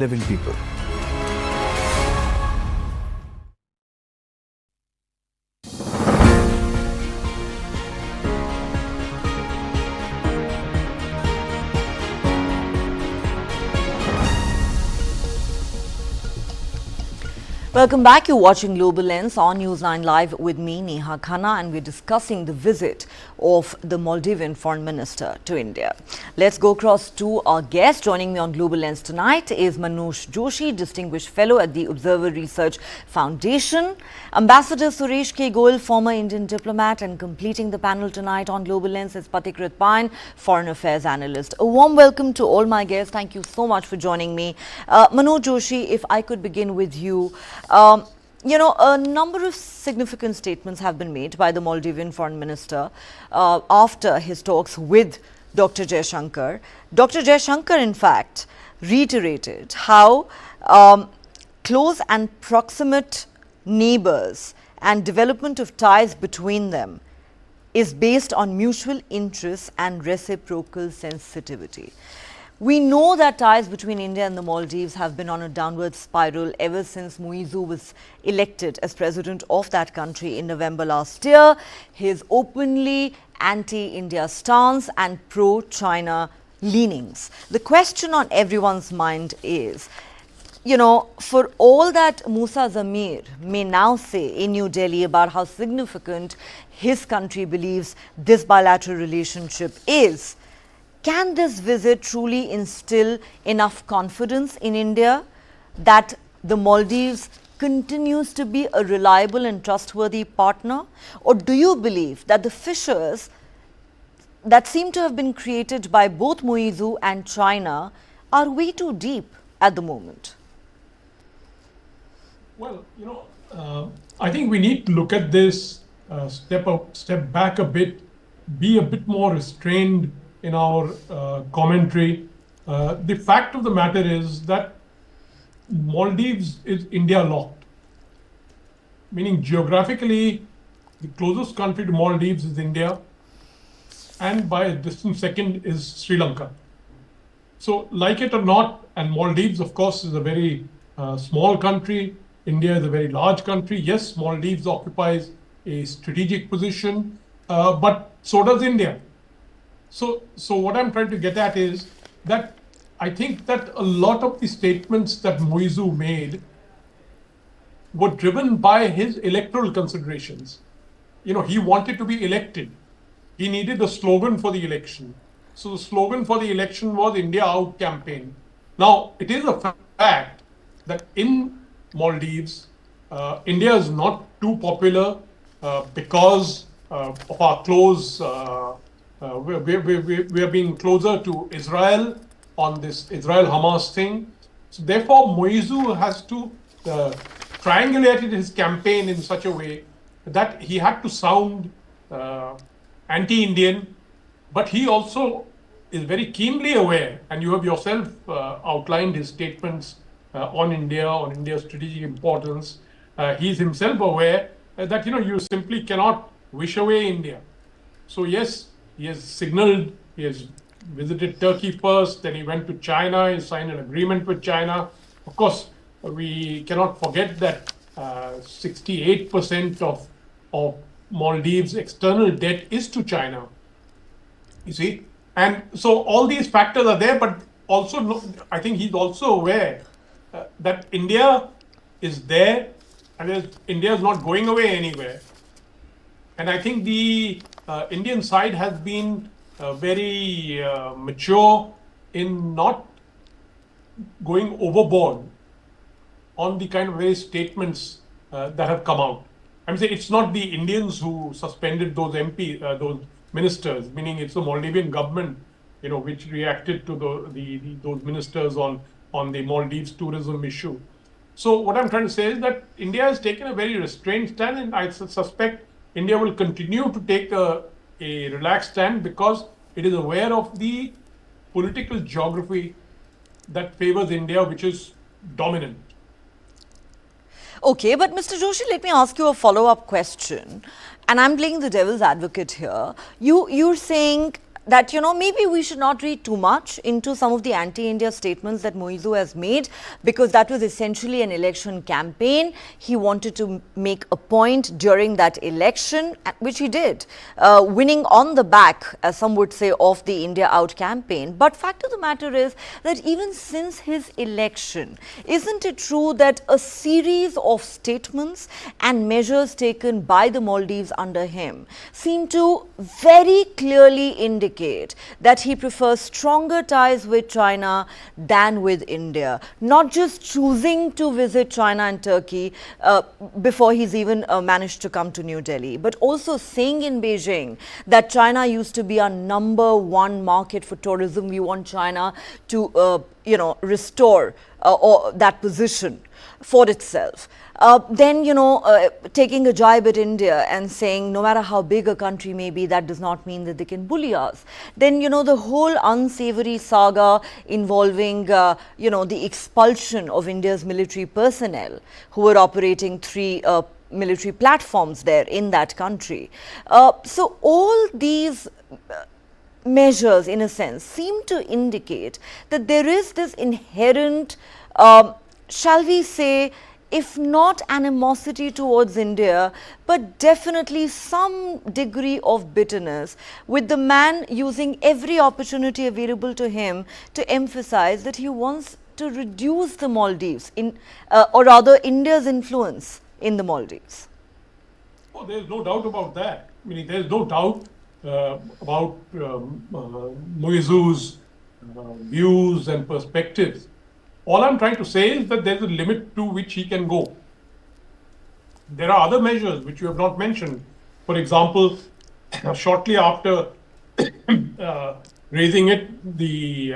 living people. Welcome back. You're watching Global Lens on News 9 Live with me, Neha Khanna, and we're discussing the visit of the Maldivian Foreign Minister to India. Let's go across to our guest. Joining me on Global Lens tonight is Manoj Joshi, Distinguished Fellow at the Observer Research Foundation, Ambassador Suresh K. Goel, former Indian diplomat, and completing the panel tonight on Global Lens is Patikrit Payan, Foreign Affairs Analyst. A warm welcome to all my guests. Thank you so much for joining me. Manoj Joshi, if I could begin with you. A number of significant statements have been made by the Maldivian Foreign Minister after his talks with Dr. Jaishankar. Dr. Jaishankar, in fact, reiterated how close and proximate neighbors and development of ties between them is based on mutual interests and reciprocal sensitivity. We know that ties between India and the Maldives have been on a downward spiral ever since Muizu was elected as president of that country in November last year. His openly anti-India stance and pro-China leanings. The question on everyone's mind is, for all that Musa Zamir may now say in New Delhi about how significant his country believes this bilateral relationship is, can this visit truly instill enough confidence in India that the Maldives continues to be a reliable and trustworthy partner? Or do you believe that the fissures that seem to have been created by both Muizu and China are way too deep at the moment? Well, I think we need to look at this, step back a bit, be a bit more restrained in our commentary. The fact of the matter is that Maldives is India locked, meaning geographically the closest country to Maldives is India, and by a distant second is Sri Lanka. So like it or not, and Maldives of course is a very small country, India is a very large country. Yes, Maldives occupies a strategic position, but so does India. So what I'm trying to get at is that I think that a lot of the statements that Muizu made were driven by his electoral considerations. He wanted to be elected. He needed a slogan for the election. So the slogan for the election was India Out campaign. Now, it is a fact that in Maldives, India is not too popular because of our close we are being closer to Israel on this Israel-Hamas thing. So therefore, Muizu has to triangulate his campaign in such a way that he had to sound anti-Indian, but he also is very keenly aware, and you have yourself outlined his statements on India's strategic importance. He is himself aware that you simply cannot wish away India. So yes, he has signaled, he has visited Turkey first, then he went to China, he signed an agreement with China. Of course, we cannot forget that 68% of Maldives' external debt is to China, you see. And so all these factors are there, but also I think he's also aware that India is there and India is not going away anywhere. And I think the Indian side has been very mature in not going overboard on the kind of various statements that have come out. I'm saying it's not the Indians who suspended those those ministers, meaning it's the Maldivian government, which reacted to those ministers on the Maldives tourism issue. So what I'm trying to say is that India has taken a very restrained stand, and I suspect India will continue to take a relaxed stand because it is aware of the political geography that favors India, which is dominant. Okay, but Mr. Joshi, let me ask you a follow-up question. And I'm playing the devil's advocate here. You're saying that, maybe we should not read too much into some of the anti-India statements that Muizu has made, because that was essentially an election campaign. He wanted to make a point during that election, which he did, winning on the back, as some would say, of the India Out campaign. But fact of the matter is that even since his election, isn't it true that a series of statements and measures taken by the Maldives under him seem to very clearly indicate that he prefers stronger ties with China than with India? Not just choosing to visit China and Turkey before he's even managed to come to New Delhi, but also saying in Beijing that China used to be our #1 market for tourism. We want China to, restore that position for itself. Then, taking a jibe at India and saying no matter how big a country may be, that does not mean that they can bully us. Then, the whole unsavory saga involving, the expulsion of India's military personnel who were operating 3 military platforms there in that country. So all these measures, in a sense, seem to indicate that there is this inherent, shall we say, if not animosity towards India, but definitely some degree of bitterness, with the man using every opportunity available to him to emphasize that he wants to reduce the Maldives, or rather India's influence in the Maldives. Oh, there's no doubt about that. I mean, there's no doubt about Muizu's views and perspectives. All I'm trying to say is that there's a limit to which he can go. There are other measures which you have not mentioned. For example, shortly after raising it, the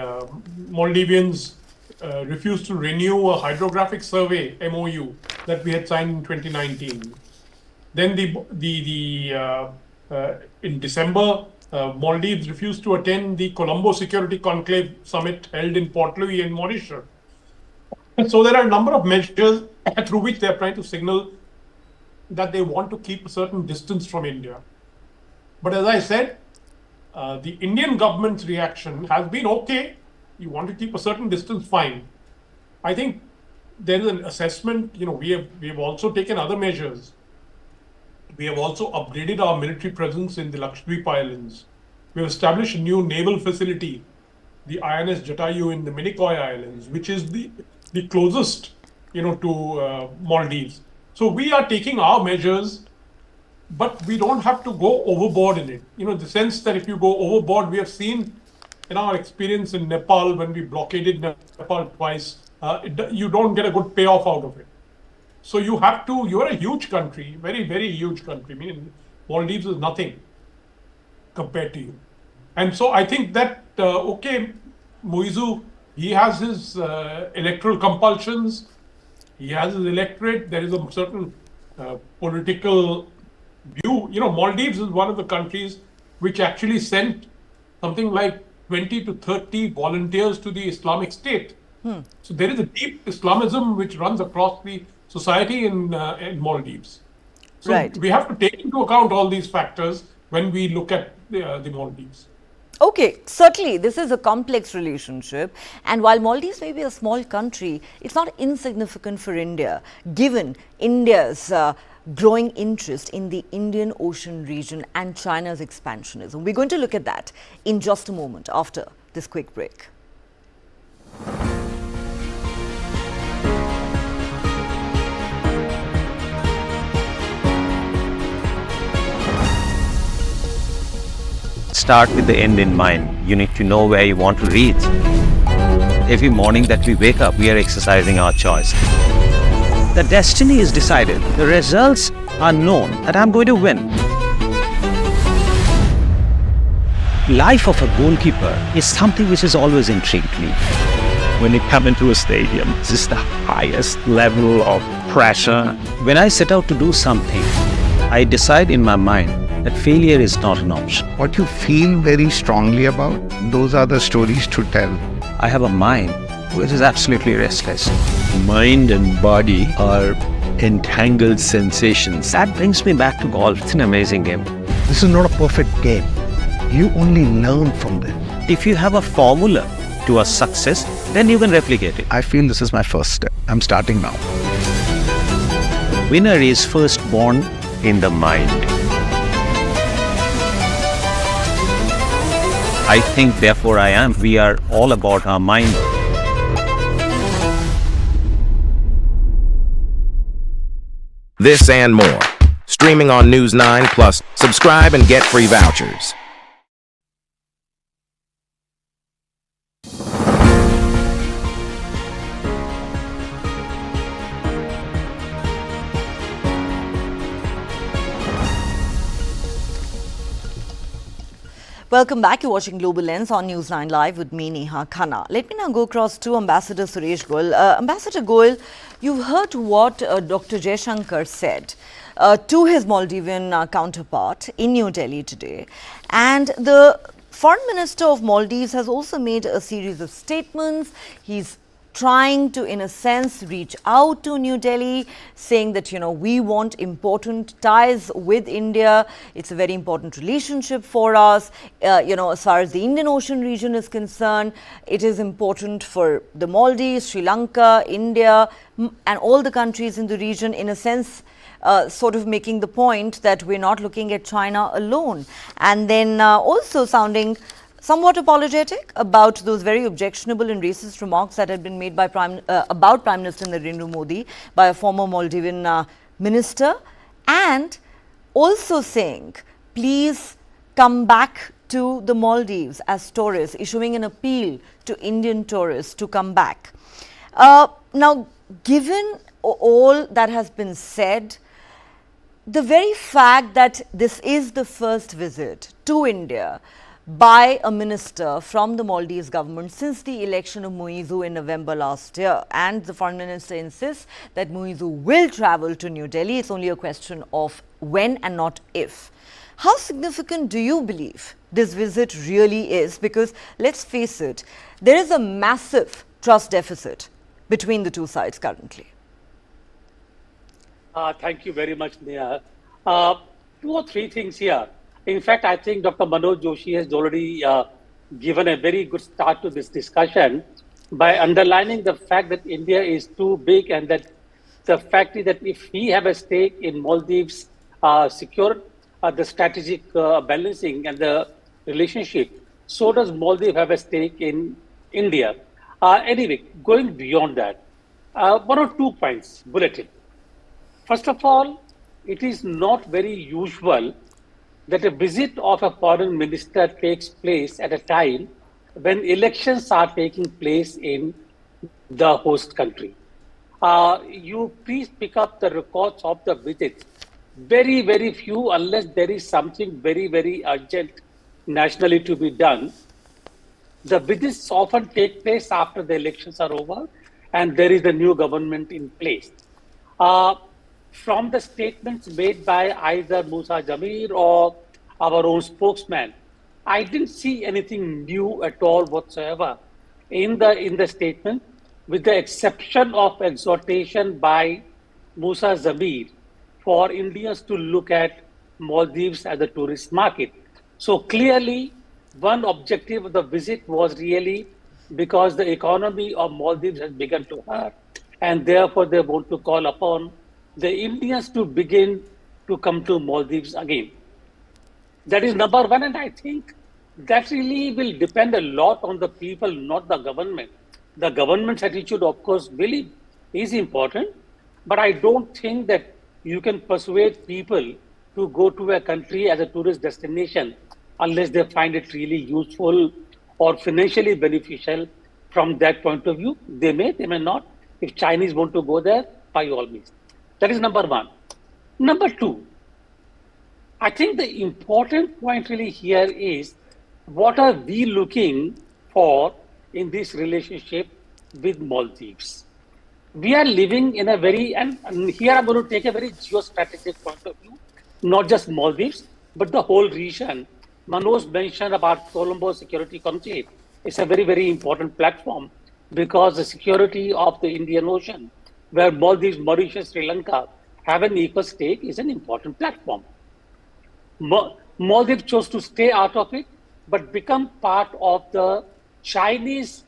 Maldivians refused to renew a hydrographic survey MOU that we had signed in 2019. Then in December, Maldives refused to attend the Colombo Security Conclave Summit held in Port Louis in Mauritius. And so there are a number of measures through which they are trying to signal that they want to keep a certain distance from India. But as I said, the Indian government's reaction has been, okay, you want to keep a certain distance, fine. I think there is an assessment, we have also taken other measures. We have also upgraded our military presence in the Lakshadweep Islands. We have established a new naval facility, the INS Jatayu in the Minicoy Islands, which is the closest, to Maldives. So we are taking our measures, but we don't have to go overboard in it. The sense that if you go overboard, we have seen in our experience in Nepal, when we blockaded Nepal twice, you don't get a good payoff out of it. So you are a huge country, very, very huge country. I mean, Maldives is nothing compared to you. And so I think that, okay, Muizu, he has his electoral compulsions, he has his electorate, there is a certain political view. Maldives is one of the countries which actually sent something like 20 to 30 volunteers to the Islamic State. So there is a deep Islamism which runs across the society in Maldives. So right. We have to take into account all these factors when we look at the Maldives. Okay, certainly this is a complex relationship, and while Maldives may be a small country, it's not insignificant for India, given India's growing interest in the Indian Ocean region and China's expansionism. We're going to look at that in just a moment after this quick break. Start with the end in mind. You need to know where you want to reach. Every morning that we wake up, we are exercising our choice. The destiny is decided. The results are known that I'm going to win. Life of a goalkeeper is something which has always intrigued me. When you come into a stadium, this is the highest level of pressure. When I set out to do something, I decide in my mind that failure is not an option. What you feel very strongly about, those are the stories to tell. I have a mind which is absolutely restless. Mind and body are entangled sensations. That brings me back to golf. It's an amazing game. This is not a perfect game. You only learn from them. If you have a formula to a success, then you can replicate it. I feel this is my first step. I'm starting now. Winner is first born in the mind. I think, therefore I am. We are all about our mind. This and more. Streaming on News 9 Plus. Subscribe and get free vouchers. Welcome back. You're watching Global Lens on News 9 Live with me, Neha Khanna. Let me now go across to Ambassador Suresh Goyal. Ambassador Goyal, you've heard what Dr. Jaishankar said to his Maldivian counterpart in New Delhi today. And the Foreign Minister of Maldives has also made a series of statements. He's trying to, in a sense, reach out to New Delhi, saying that, you know, we want important ties with India. It's a very important relationship for us. You know, as far as the Indian Ocean region is concerned, it is important for the Maldives, Sri Lanka, India, and all the countries in the region, in a sense, sort of making the point that we're not looking at China alone. And then also sounding somewhat apologetic about those very objectionable and racist remarks that had been made by about Prime Minister Narendra Modi by a former Maldivian minister, and also saying, please come back to the Maldives as tourists, issuing an appeal to Indian tourists to come back. Now, given all that has been said, the very fact that this is the first visit to India by a minister from the Maldives government since the election of Muizu in November last year, and the foreign minister insists that Muizu will travel to New Delhi. It's only a question of when and not if. How significant do you believe this visit really is? Because let's face it, there is a massive trust deficit between the two sides currently. Thank you very much, Neha. Two or three things here. In fact, I think Dr. Manoj Joshi has already given a very good start to this discussion by underlining the fact that India is too big, and that the fact is that if we have a stake in Maldives secure the strategic balancing and the relationship, so does Maldives have a stake in India. Anyway, going beyond that, one or 2 points bulleted. First of all, it is not very usual that a visit of a foreign minister takes place at a time when elections are taking place in the host country. You please pick up the records of the visits. Very, very few, unless there is something very, very urgent nationally to be done. The visits often take place after the elections are over and there is a new government in place. From the statements made by either Musa Jamir or our own spokesman, I didn't see anything new at all whatsoever in the statement, with the exception of exhortation by Musa Jamir for Indians to look at Maldives as a tourist market. So clearly, one objective of the visit was really because the economy of Maldives has begun to hurt, and therefore they want to call upon the Indians to begin to come to Maldives again. That is number one, and I think that really will depend a lot on the people, not the government. The government's attitude, of course, really is important, but I don't think that you can persuade people to go to a country as a tourist destination unless they find it really useful or financially beneficial from that point of view. They may not. If Chinese want to go there, by all means. That is number one. Number two, I think the important point really here is, what are we looking for in this relationship with Maldives? We are living in a very, and here I'm going to take a very geostrategic point of view, not just Maldives, but the whole region. Manoj mentioned about Colombo Security Conclave. It's a very, very important platform because the security of the Indian Ocean, where Maldives, Mauritius, Sri Lanka have an equal stake, is an important platform. Maldives chose to stay out of it but become part of the Chinese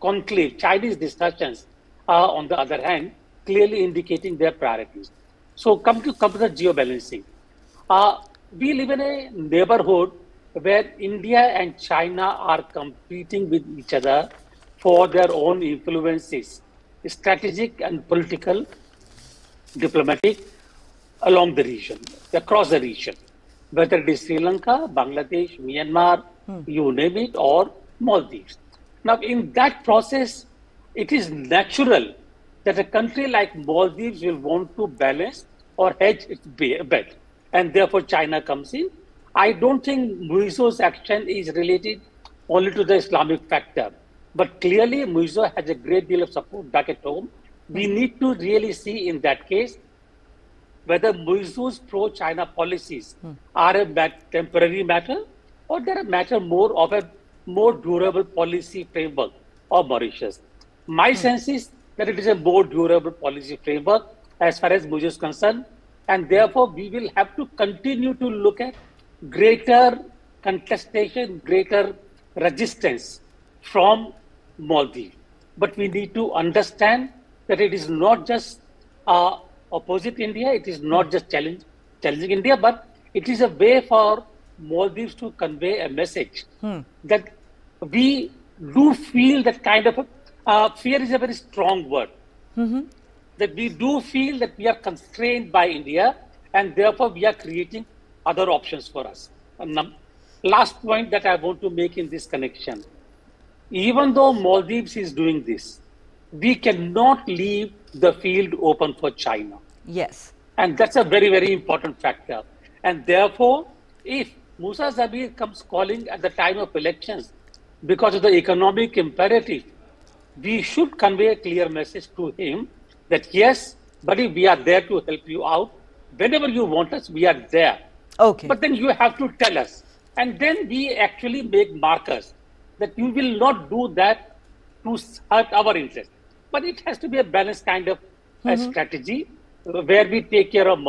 conclave, Chinese discussions, on the other hand, clearly indicating their priorities. So come to the geo-balancing. We live in a neighborhood where India and China are competing with each other for their own influences, strategic and political, diplomatic, along the region, across the region, whether it is Sri Lanka, Bangladesh, Myanmar, you name it, or Maldives. Now, in that process, it is natural that a country like Maldives will want to balance or hedge its bet, and therefore China comes in. I don't think Muizzo's action is related only to the Islamic factor, but clearly Muizzo has a great deal of support back at home. We need to really see in that case whether Muizzo's pro-China policies are a temporary matter or they're a matter more of a more durable policy framework of Mauritius. My sense is that it is a more durable policy framework as far as Muizzo is concerned, and therefore we will have to continue to look at greater contestation, greater resistance from Maldives. But we need to understand that it is not just opposite India, it is not just challenging India, but it is a way for Maldives to convey a message that we do feel that kind of fear is a very strong word. That we do feel that we are constrained by India and therefore we are creating other options for us. Last point that I want to make in this connection, even though Maldives is doing this, we cannot leave the field open for China. Yes. And that's a very, very important factor. And therefore, if Musa Zabir comes calling at the time of elections because of the economic imperative, we should convey a clear message to him that yes, buddy, we are there to help you out. Whenever you want us, we are there. Okay. But then you have to tell us. And then we actually make markers that you will not do that to hurt our interest. But it has to be a balanced kind of a strategy where we take care of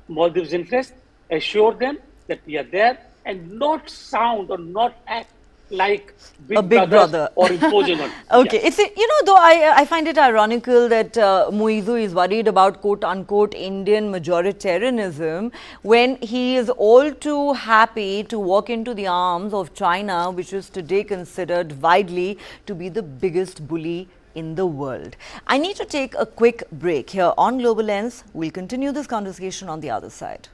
Maldives' interest, assure them that we are there, and not sound or not act like a big brother or imposing on. Okay, Yes. it's though I find it ironical that Muizzo is worried about quote unquote Indian majoritarianism when he is all too happy to walk into the arms of China, which is today considered widely to be the biggest bully in the world. I need to take a quick break here on Global Lens. We'll continue this conversation on the other side.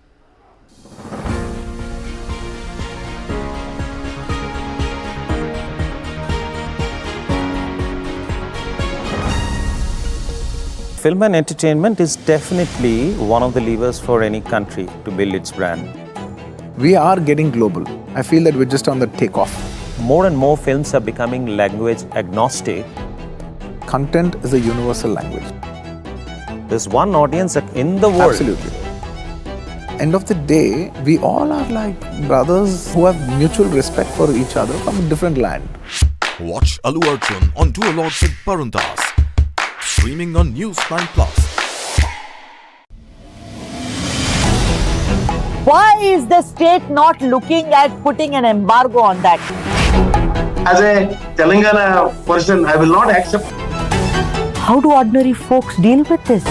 Film and entertainment is definitely one of the levers for any country to build its brand. We are getting global. I feel that we're just on the takeoff. More and more films are becoming language agnostic. Content is a universal language. There's one audience in the world. Absolutely. End of the day, we all are like brothers who have mutual respect for each other from a different land. Watch Allu Arjun on Dual Lords with Barun Das. Streaming on News 9 Plus. Why is the state not looking at putting an embargo on that? As a Telangana person, I will not accept. How do ordinary folks deal with this?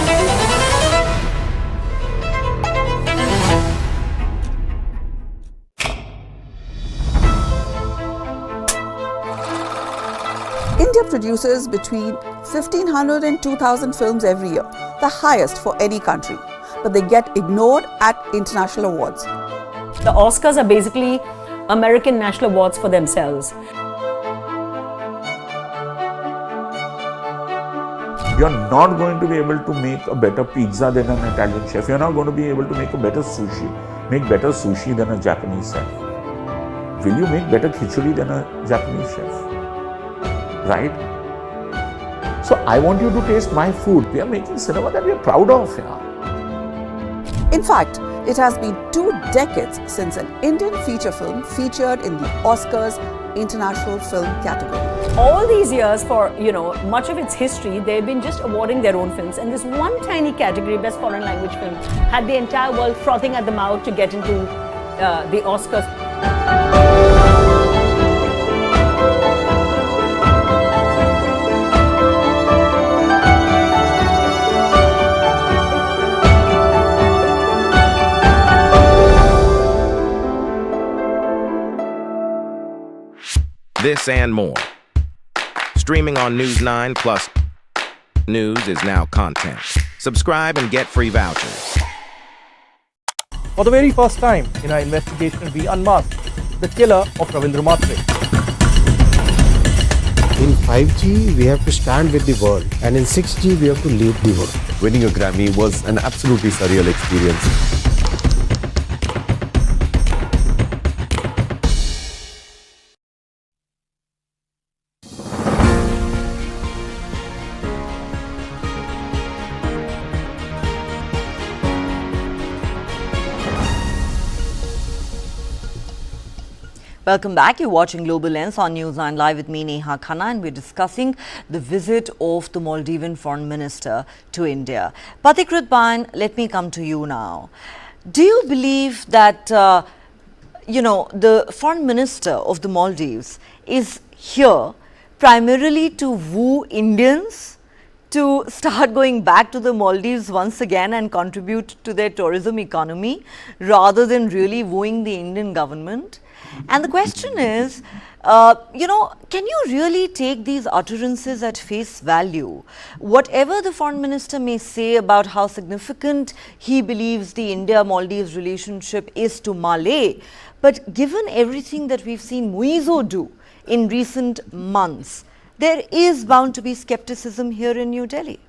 India produces between 1,500 and 2,000 films every year, the highest for any country. But they get ignored at international awards. The Oscars are basically American national awards for themselves. You're not going to be able to make a better pizza than an Italian chef. You're not going to be able to make a better sushi than a Japanese chef. Will you make better khichdi than a Japanese chef? Right? So I want you to taste my food. We are making cinema that we are proud of. Yeah. In fact, it has been 2 decades since an Indian feature film featured in the Oscars International Film category. All these years, for much of its history, they've been just awarding their own films, and this one tiny category, Best Foreign Language Film, had the entire world frothing at the mouth to get into the Oscars. This and more. Streaming on News 9 Plus. News is now content. Subscribe and get free vouchers. For the very first time in our investigation, we unmasked the killer of Ravindra Matre. In 5G, we have to stand with the world, and in 6G, we have to lead the world. Winning a Grammy was an absolutely surreal experience. Welcome back. You're watching Global Lens on News 9 Live with me, Neha Khanna, and we're discussing the visit of the Maldivian Foreign Minister to India. Pathikrit Bain, let me come to you now. Do you believe that, the Foreign Minister of the Maldives is here primarily to woo Indians to start going back to the Maldives once again and contribute to their tourism economy rather than really wooing the Indian government? And the question is, can you really take these utterances at face value? Whatever the Foreign Minister may say about how significant he believes the India-Maldives relationship is to Malay, but given everything that we've seen Muizo do in recent months, there is bound to be skepticism here in New Delhi.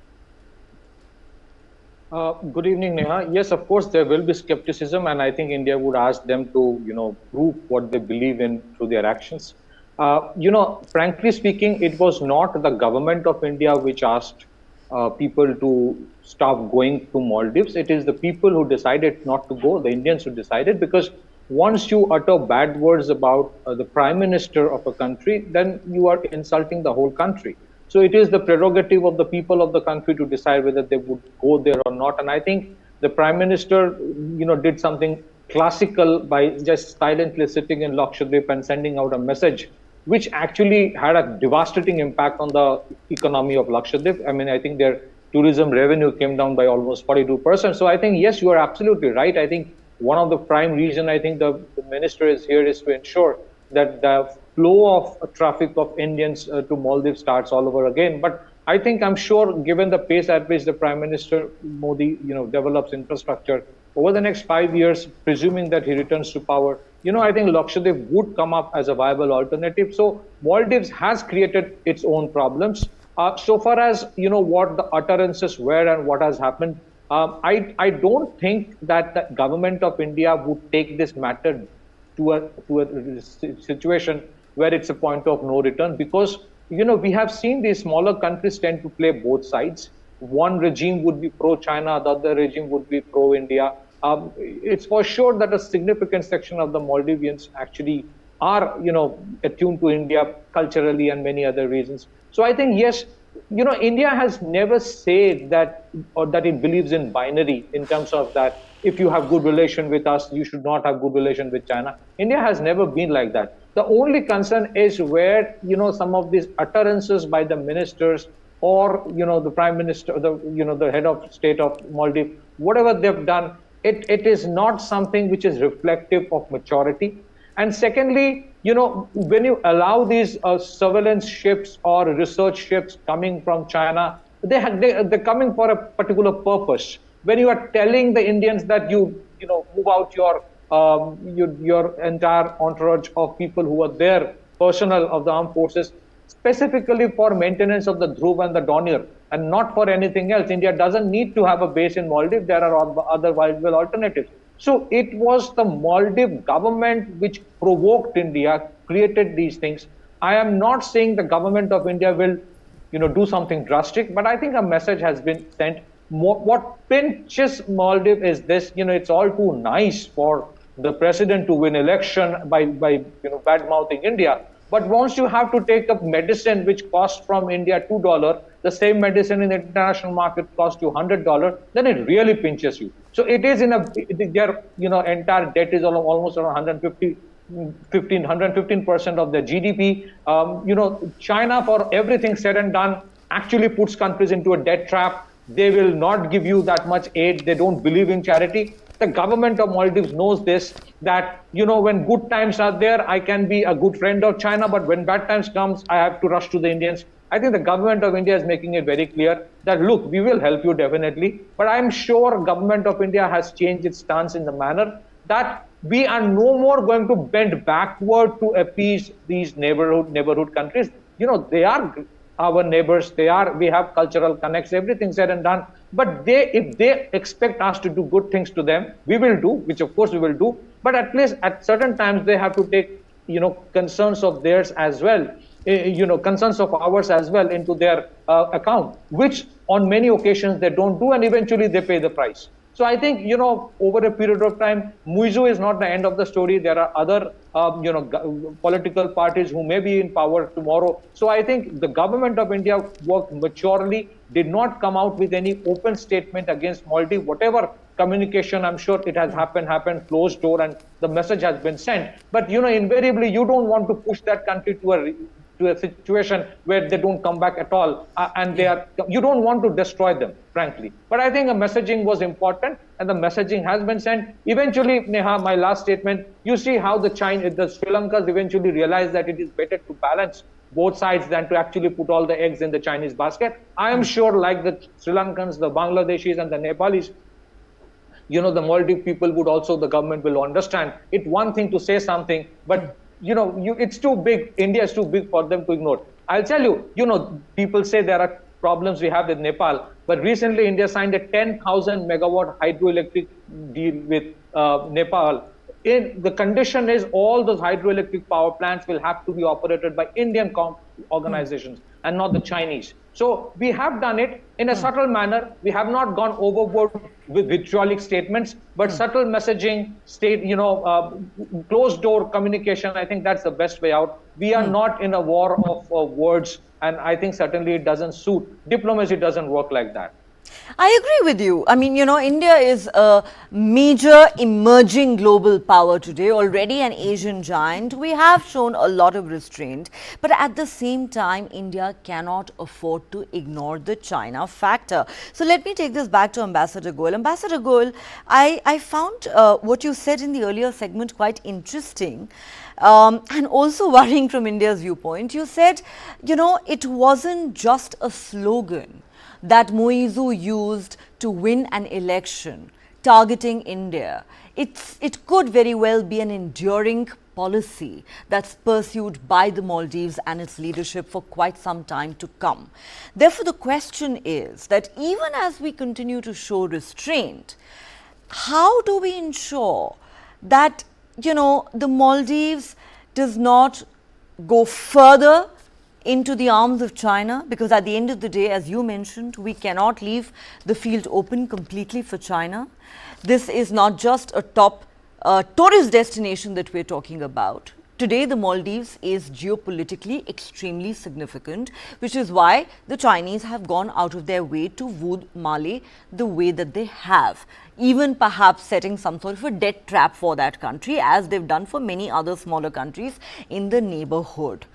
Good evening, Neha. Yes, of course, there will be skepticism, and I think India would ask them to, prove what they believe in through their actions. Frankly speaking, it was not the government of India which asked people to stop going to Maldives. It is the people who decided not to go, the Indians who decided, because once you utter bad words about the Prime Minister of a country, then you are insulting the whole country. So it is the prerogative of the people of the country to decide whether they would go there or not. And I think the Prime Minister, did something classical by just silently sitting in Lakshadweep and sending out a message, which actually had a devastating impact on the economy of Lakshadweep. I mean, I think their tourism revenue came down by almost 42%. So I think, yes, you are absolutely right. I think one of the prime reason I think the minister is here is to ensure that the flow of traffic of Indians to Maldives starts all over again. But I think, I'm sure, given the pace at which the Prime Minister Modi, develops infrastructure over the next 5 years, presuming that he returns to power, I think Lakshadweep would come up as a viable alternative. So Maldives has created its own problems. So far as, what the utterances were and what has happened, I don't think that the government of India would take this matter to a situation where it's a point of no return, because we have seen these smaller countries tend to play both sides. One regime would be pro-China, the other regime would be pro-India. It's for sure that a significant section of the Maldivians actually are attuned to India culturally and many other reasons. So I think, yes, India has never said that, or that it believes in binary in terms of that if you have good relation with us, you should not have good relation with China. India has never been like that. The only concern is where, some of these utterances by the ministers or, the Prime Minister, the head of state of Maldives, whatever they've done, it is not something which is reflective of maturity. And secondly, when you allow these surveillance ships or research ships coming from China, they're coming for a particular purpose. When you are telling the Indians that you move out your entire entourage of people who are there, personnel of the armed forces, specifically for maintenance of the Dhruv and the Dornier, and not for anything else. India doesn't need to have a base in Maldives. There are other viable alternatives. So it was the Maldives government which provoked India, created these things. I am not saying the government of India will, do something drastic, but I think a message has been sent. What pinches Maldives is this: it's all too nice for the president to win election by bad mouthing India. But once you have to take up medicine which costs from India $2, the same medicine in the international market costs you $100, then it really pinches you. So it is their entire debt is almost around 115% of their GDP. China, for everything said and done, actually puts countries into a debt trap. They will not give you that much aid. They don't believe in charity. The government of Maldives knows this, that, when good times are there, I can be a good friend of China, but when bad times comes, I have to rush to the Indians. I think the government of India is making it very clear that, look, we will help you definitely, but I'm sure government of India has changed its stance in the manner that we are no more going to bend backward to appease these neighborhood countries. They are our neighbors, we have cultural connects, everything said and done. But if they expect us to do good things to them, we will do, which of course we will do. But at least at certain times they have to take, concerns of theirs as well, concerns of ours as well into their account, which on many occasions they don't do, and eventually they pay the price. So I think, over a period of time, Muizu is not the end of the story. There are other, political parties who may be in power tomorrow. So I think the government of India worked maturely, did not come out with any open statement against Maldives. Whatever communication, I'm sure it has happened closed door, and the message has been sent. But, invariably, you don't want to push that country to a situation where they don't come back at all, and you don't want to destroy them, frankly. But I think a messaging was important, and the messaging has been sent. Eventually, Neha, my last statement, you see how the Sri Lankans eventually realized that it is better to balance both sides than to actually put all the eggs in the Chinese basket. I am sure, like the Sri Lankans, the Bangladeshis and the Nepalis, the Maldives people would also, the government will understand. It's one thing to say something, but it's too big. India is too big for them to ignore. I'll tell you, people say there are problems we have with Nepal, but recently India signed a 10,000 megawatt hydroelectric deal with Nepal. The condition is all those hydroelectric power plants will have to be operated by Indian organizations and not the Chinese. So we have done it in a subtle manner. We have not gone overboard with vitriolic statements, but subtle messaging, closed door communication. I think that's the best way out. We are not in a war of words, and I think certainly it doesn't suit. Diplomacy doesn't work like that. I agree with you. I mean, India is a major emerging global power today, already an Asian giant. We have shown a lot of restraint, but at the same time, India cannot afford to ignore the China factor. So let me take this back to Ambassador Goel. Ambassador Goel, I found what you said in the earlier segment quite interesting. And also worrying from India's viewpoint. You said, it wasn't just a slogan that Muizu used to win an election targeting India. It could very well be an enduring policy that's pursued by the Maldives and its leadership for quite some time to come. Therefore, the question is that even as we continue to show restraint, how do we ensure that, the Maldives does not go further into the arms of China? Because at the end of the day, as you mentioned, we cannot leave the field open completely for China. This is not just a top tourist destination that we're talking about. Today, the Maldives is geopolitically extremely significant, which is why the Chinese have gone out of their way to woo Mali the way that they have, even perhaps setting some sort of a debt trap for that country, as they've done for many other smaller countries in the neighborhood.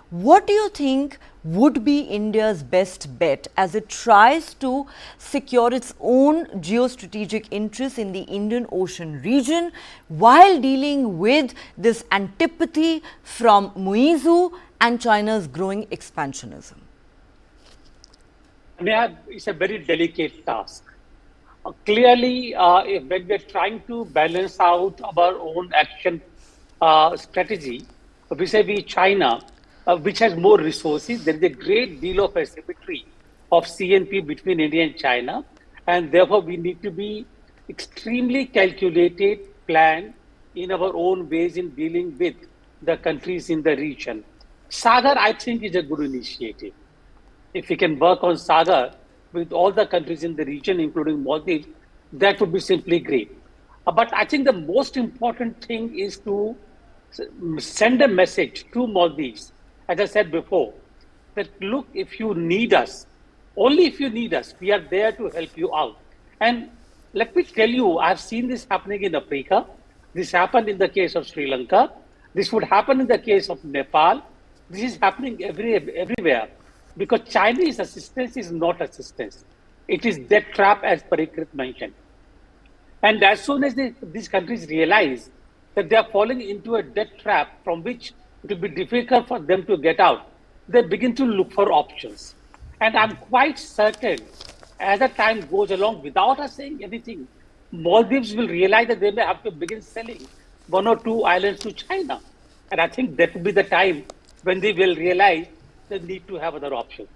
What do you think would be India's best bet as it tries to secure its own geostrategic interests in the Indian Ocean region while dealing with this antipathy from Muizu and China's growing expansionism? It's a very delicate task. Clearly, when we're trying to balance out our own action strategy vis-a-vis China, which has more resources, there is a great deal of asymmetry of CNP between India and China, and therefore we need to be extremely calculated, planned in our own ways in dealing with the countries in the region. SAGAR, I think, is a good initiative. If we can work on SAGAR with all the countries in the region, including Maldives, that would be simply great. But I think the most important thing is to send a message to Maldives, as I said before, that look, if you need us, only if you need us, we are there to help you out. And let me tell you, I've seen this happening in Africa. This happened in the case of Sri Lanka. This would happen in the case of Nepal. This is happening everywhere. Because Chinese assistance is not assistance. It is debt trap, as Parikrit mentioned. And as soon as these countries realize that they are falling into a debt trap from which it will be difficult for them to get out, they begin to look for options. And I'm quite certain, as the time goes along, without us saying anything, Maldives will realize that they may have to begin selling 1 or 2 islands to China. And I think that will be the time when they will realize the need to have other options.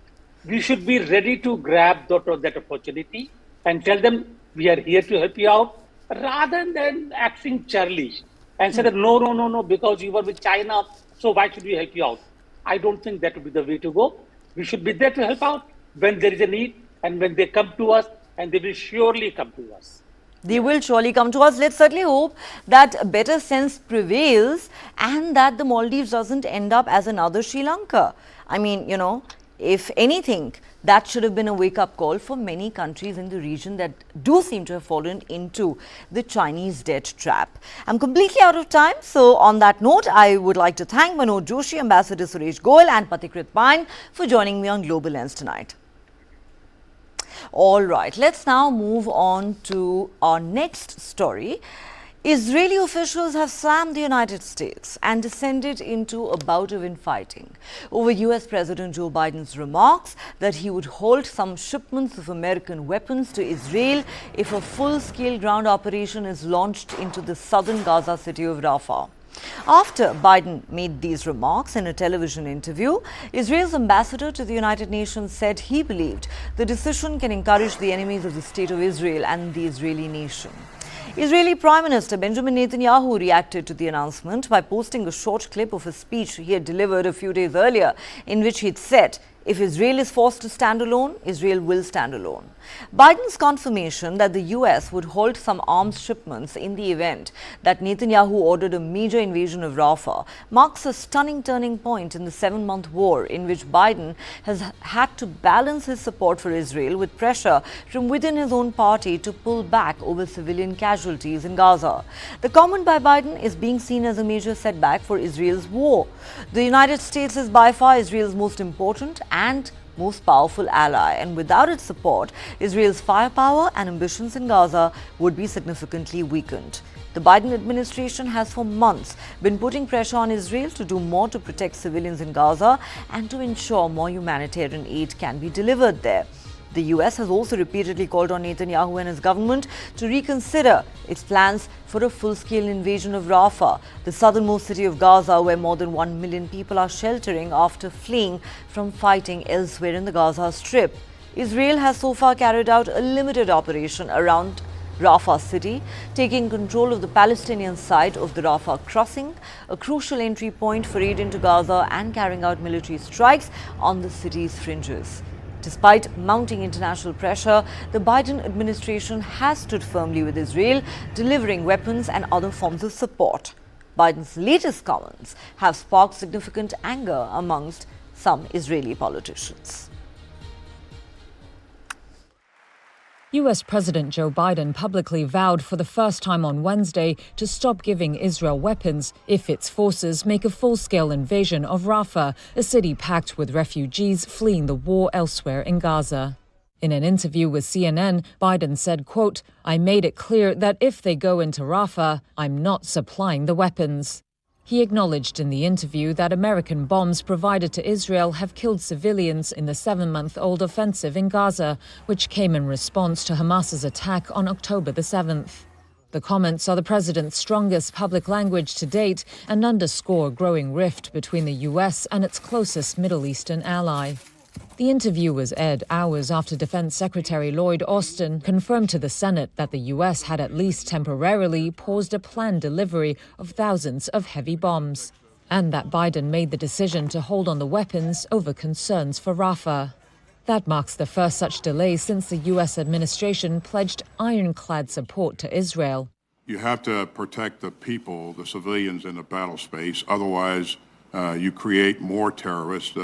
We should be ready to grab that opportunity and tell them we are here to help you out, rather than acting churlish and say that no, because you were with China, so why should we help you out? I don't think that would be the way to go. We should be there to help out when there is a need and when they come to us, and they will surely come to us. They will surely come to us. Let's certainly hope that a better sense prevails and that the Maldives doesn't end up as another Sri Lanka. I mean, you know, if anything, that should have been a wake-up call for many countries in the region that do seem to have fallen into the Chinese debt trap. I'm completely out of time. So on that note, I would like to thank Manoj Joshi, Ambassador Suresh Goel and Patikrit Pain for joining me on Global Lens tonight. All right, let's now move on to our next story. Israeli officials have slammed the United States and descended into a bout of infighting over US President Joe Biden's remarks that he would halt some shipments of American weapons to Israel if a full-scale ground operation is launched into the southern Gaza city of Rafah. After Biden made these remarks in a television interview, Israel's ambassador to the United Nations said he believed the decision can encourage the enemies of the state of Israel and the Israeli nation. Israeli Prime Minister Benjamin Netanyahu reacted to the announcement by posting a short clip of a speech he had delivered a few days earlier, in which he'd said, "If Israel is forced to stand alone, Israel will stand alone." Biden's confirmation that the US would halt some arms shipments in the event that Netanyahu ordered a major invasion of Rafah marks a stunning turning point in the 7-month war in which Biden has had to balance his support for Israel with pressure from within his own party to pull back over civilian casualties in Gaza. The comment by Biden is being seen as a major setback for Israel's war. The United States is by far Israel's most important and most powerful ally, and without its support, Israel's firepower and ambitions in Gaza would be significantly weakened. The Biden administration has for months been putting pressure on Israel to do more to protect civilians in Gaza and to ensure more humanitarian aid can be delivered there. The US has also repeatedly called on Netanyahu and his government to reconsider its plans for a full-scale invasion of Rafah, the southernmost city of Gaza, where more than 1 million people are sheltering after fleeing from fighting elsewhere in the Gaza Strip. Israel has so far carried out a limited operation around Rafah city, taking control of the Palestinian side of the Rafah crossing, a crucial entry point for aid into Gaza, and carrying out military strikes on the city's fringes. Despite mounting international pressure, the Biden administration has stood firmly with Israel, delivering weapons and other forms of support. Biden's latest comments have sparked significant anger amongst some Israeli politicians. US President Joe Biden publicly vowed for the first time on Wednesday to stop giving Israel weapons if its forces make a full-scale invasion of Rafah, a city packed with refugees fleeing the war elsewhere in Gaza. In an interview with CNN, Biden said, quote, "I made it clear that if they go into Rafah, I'm not supplying the weapons." He acknowledged in the interview that American bombs provided to Israel have killed civilians in the 7-month-old offensive in Gaza, which came in response to Hamas's attack on October the 7th. The comments are the president's strongest public language to date and underscore a growing rift between the US and its closest Middle Eastern ally. The interview was aired hours after Defense Secretary Lloyd Austin confirmed to the Senate that the U.S. had at least temporarily paused a planned delivery of thousands of heavy bombs, and that Biden made the decision to hold on the weapons over concerns for Rafah. That marks the first such delay since the U.S. administration pledged ironclad support to Israel. You have to protect the people, the civilians in the battle space. Otherwise, you create more terrorists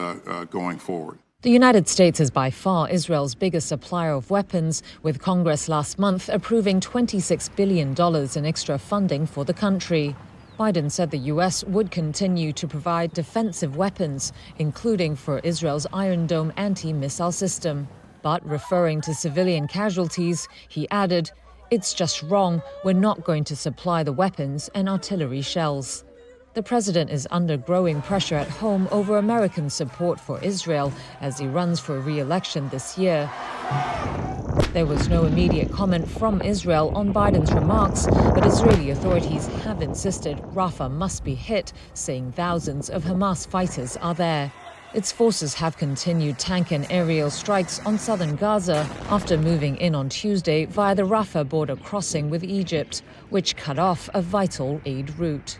going forward. The United States is by far Israel's biggest supplier of weapons, with Congress last month approving $26 billion in extra funding for the country. Biden said the U.S. would continue to provide defensive weapons, including for Israel's Iron Dome anti-missile system. But referring to civilian casualties, he added, It's just wrong. We're not going to supply the weapons and artillery shells. The president is under growing pressure at home over American support for Israel as he runs for re-election this year. There was no immediate comment from Israel on Biden's remarks, but Israeli authorities have insisted Rafah must be hit, saying thousands of Hamas fighters are there. Its forces have continued tank and aerial strikes on southern Gaza after moving in on Tuesday via the Rafah border crossing with Egypt, which cut off a vital aid route.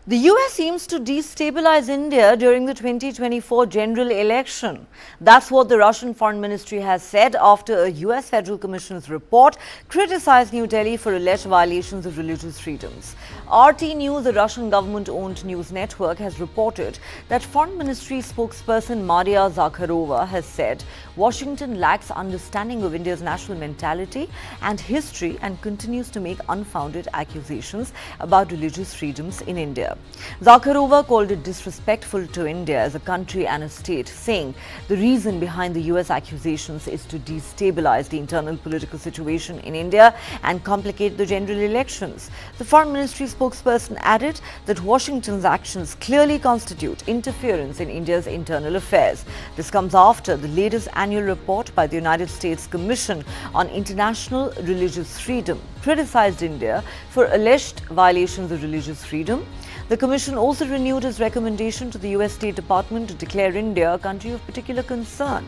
The US seems to destabilize India during the 2024 general election. That's what the Russian Foreign Ministry has said after a US Federal Commission's report criticized New Delhi for alleged violations of religious freedoms. RT News, the Russian government-owned news network, has reported that Foreign Ministry spokesperson Maria Zakharova has said Washington lacks understanding of India's national mentality and history and continues to make unfounded accusations about religious freedoms in India. Zakharova called it disrespectful to India as a country and a state, saying the reason behind the US accusations is to destabilize the internal political situation in India and complicate the general elections. The Foreign Ministry spokesperson added that Washington's actions clearly constitute interference in India's internal affairs. This comes after the latest annual report by the United States Commission on International Religious Freedom criticized India for alleged violations of religious freedom. The Commission also renewed its recommendation to the US State Department to declare India a country of particular concern.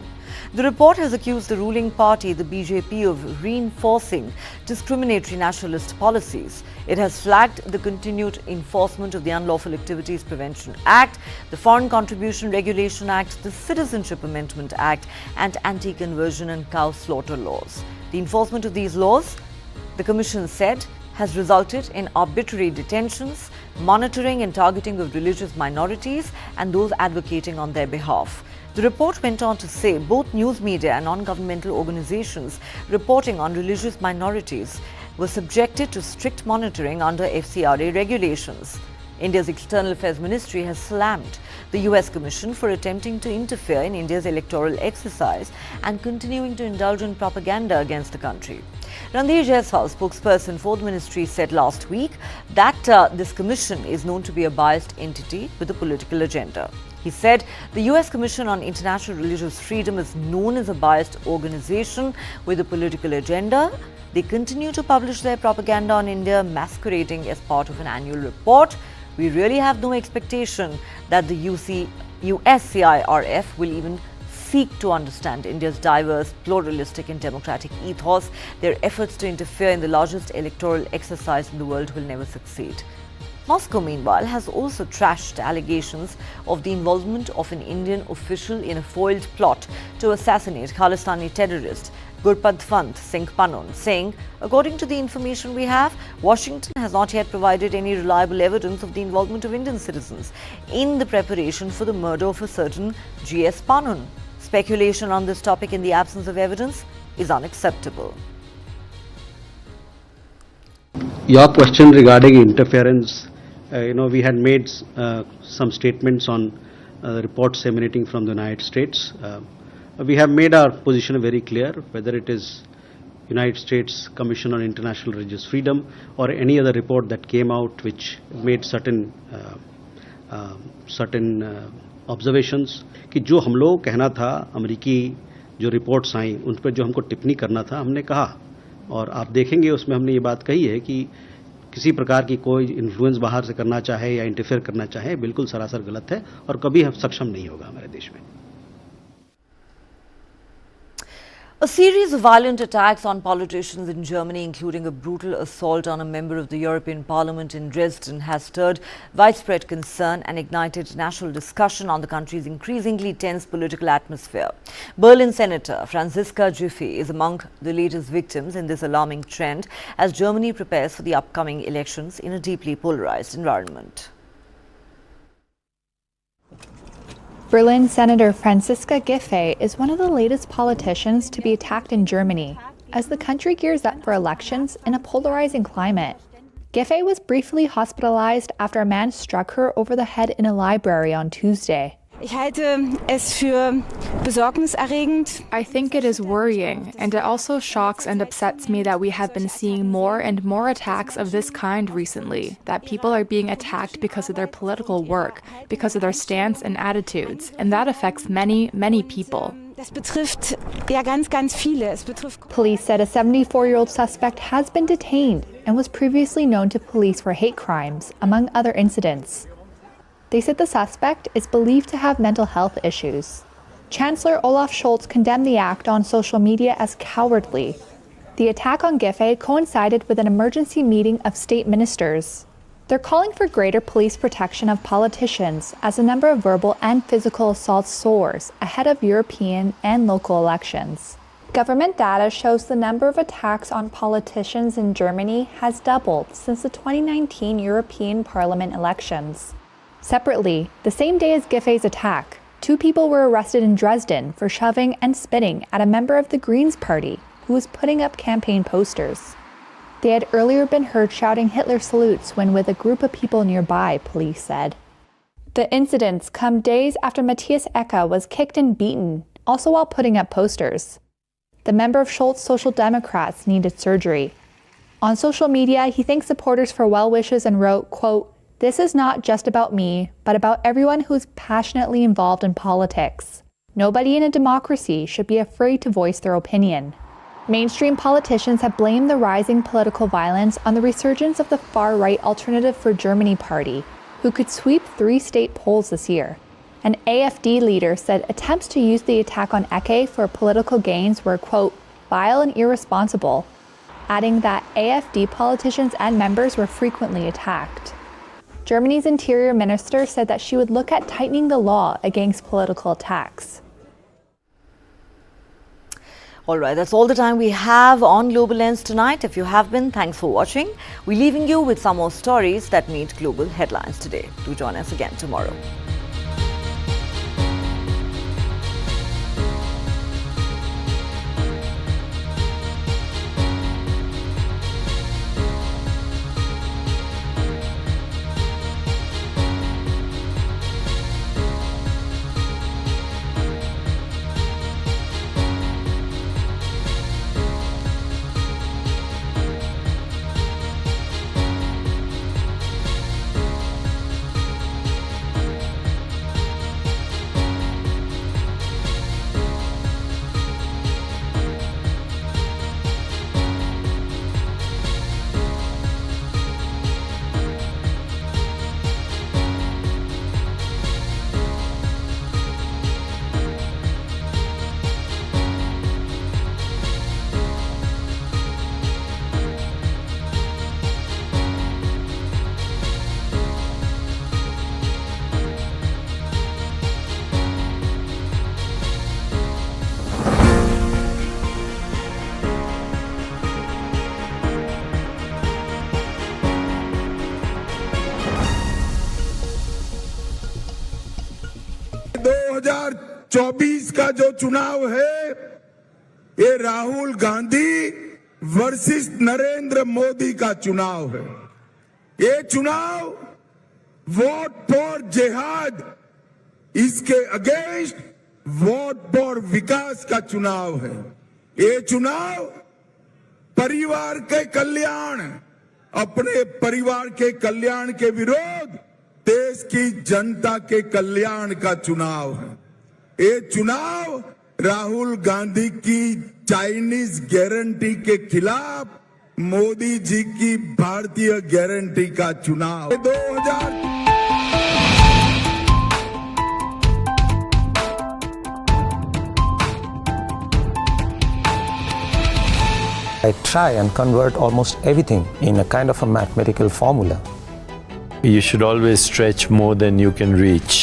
The report has accused the ruling party, the BJP, of reinforcing discriminatory nationalist policies. It has flagged the continued enforcement of the Unlawful Activities Prevention Act, the Foreign Contribution Regulation Act, the Citizenship Amendment Act, and anti-conversion and cow slaughter laws. The enforcement of these laws, the Commission said, has resulted in arbitrary detentions, monitoring and targeting of religious minorities and those advocating on their behalf. The report went on to say both news media and non-governmental organizations reporting on religious minorities were subjected to strict monitoring under FCRA regulations. India's External Affairs Ministry has slammed the US Commission for attempting to interfere in India's electoral exercise and continuing to indulge in propaganda against the country. Randhir Jaiswal, spokesperson for the ministry, said last week that this commission is known to be a biased entity with a political agenda. He said the US Commission on International Religious Freedom is known as a biased organization with a political agenda. They continue to publish their propaganda on India masquerading as part of an annual report. We really have no expectation that the USCIRF will even seek to understand India's diverse, pluralistic and democratic ethos. Their efforts to interfere in the largest electoral exercise in the world will never succeed. Moscow, meanwhile, has also trashed allegations of the involvement of an Indian official in a foiled plot to assassinate Khalistani terrorist Gurpatwant Singh Pannon, saying, according to the information we have, Washington has not yet provided any reliable evidence of the involvement of Indian citizens in the preparation for the murder of a certain G.S. Pannon. Speculation on this topic in the absence of evidence is unacceptable. Your question regarding interference, we had made some statements on reports emanating from the United States. We have made our position very clear, whether it is United States Commission on International Religious Freedom or any other report that came out which made certain observations कि जो हम लोग कहना था, अमेरिकी जो reports आई उन पर जो हमको टिप्पणी करना था हमने कहा, और आप देखेंगे उसमें हमने ये बात कही है कि किसी प्रकार की कोई इन्फ्लुएंस बाहर से करना चाहे या इंटरफेयर करना चाहे बिल्कुल सरासर गलत है और कभी हम सक्षम नहीं होगा हमारे देश में. A series of violent attacks on politicians in Germany, including a brutal assault on a member of the European Parliament in Dresden, has stirred widespread concern and ignited national discussion on the country's increasingly tense political atmosphere. Berlin Senator Franziska Giffey is among the latest victims in this alarming trend as Germany prepares for the upcoming elections in a deeply polarized environment. Berlin Senator Franziska Giffey is one of the latest politicians to be attacked in Germany as the country gears up for elections in a polarizing climate. Giffey was briefly hospitalized after a man struck her over the head in a library on Tuesday. I think it is worrying, and it also shocks and upsets me that we have been seeing more and more attacks of this kind recently, that people are being attacked because of their political work, because of their stance and attitudes, and that affects many, many people. Police said a 74-year-old suspect has been detained and was previously known to police for hate crimes, among other incidents. They said the suspect is believed to have mental health issues. Chancellor Olaf Scholz condemned the act on social media as cowardly. The attack on Giffey coincided with an emergency meeting of state ministers. They're calling for greater police protection of politicians as the number of verbal and physical assaults soars ahead of European and local elections. Government data shows the number of attacks on politicians in Germany has doubled since the 2019 European Parliament elections. Separately, the same day as Giffey's attack, 2 people were arrested in Dresden for shoving and spitting at a member of the Greens Party who was putting up campaign posters. They had earlier been heard shouting Hitler salutes when with a group of people nearby, police said. The incidents come days after Matthias Ecker was kicked and beaten, also while putting up posters. The member of Scholz Social Democrats needed surgery. On social media, he thanked supporters for well wishes and wrote, quote, "This is not just about me, but about everyone who is passionately involved in politics. Nobody in a democracy should be afraid to voice their opinion." Mainstream politicians have blamed the rising political violence on the resurgence of the far-right Alternative for Germany party, who could sweep 3 state polls this year. An AfD leader said attempts to use the attack on Ecke for political gains were, quote, "vile and irresponsible," adding that AfD politicians and members were frequently attacked. Germany's interior minister said that she would look at tightening the law against political attacks. All right, that's all the time we have on Global Lens tonight. If you have been, thanks for watching. We're leaving you with some more stories that made global headlines today. Do join us again tomorrow. का जो चुनाव है ये Rahul Gandhi versus Narendra Modi का चुनाव है। ये चुनाव वोट फॉर जिहाद इसके अगेंस्ट वोट फॉर विकास का चुनाव है। ये चुनाव परिवार के कल्याण, अपने परिवार के कल्याण के विरोध देश की जनता के कल्याण का चुनाव है। ये चुनाव राहुल गांधी की चाइनीज गारंटी के खिलाफ मोदी जी की भारतीय गारंटी का चुनाव। 2000 I try and convert almost everything in a kind of a mathematical formula. You should always stretch more than you can reach.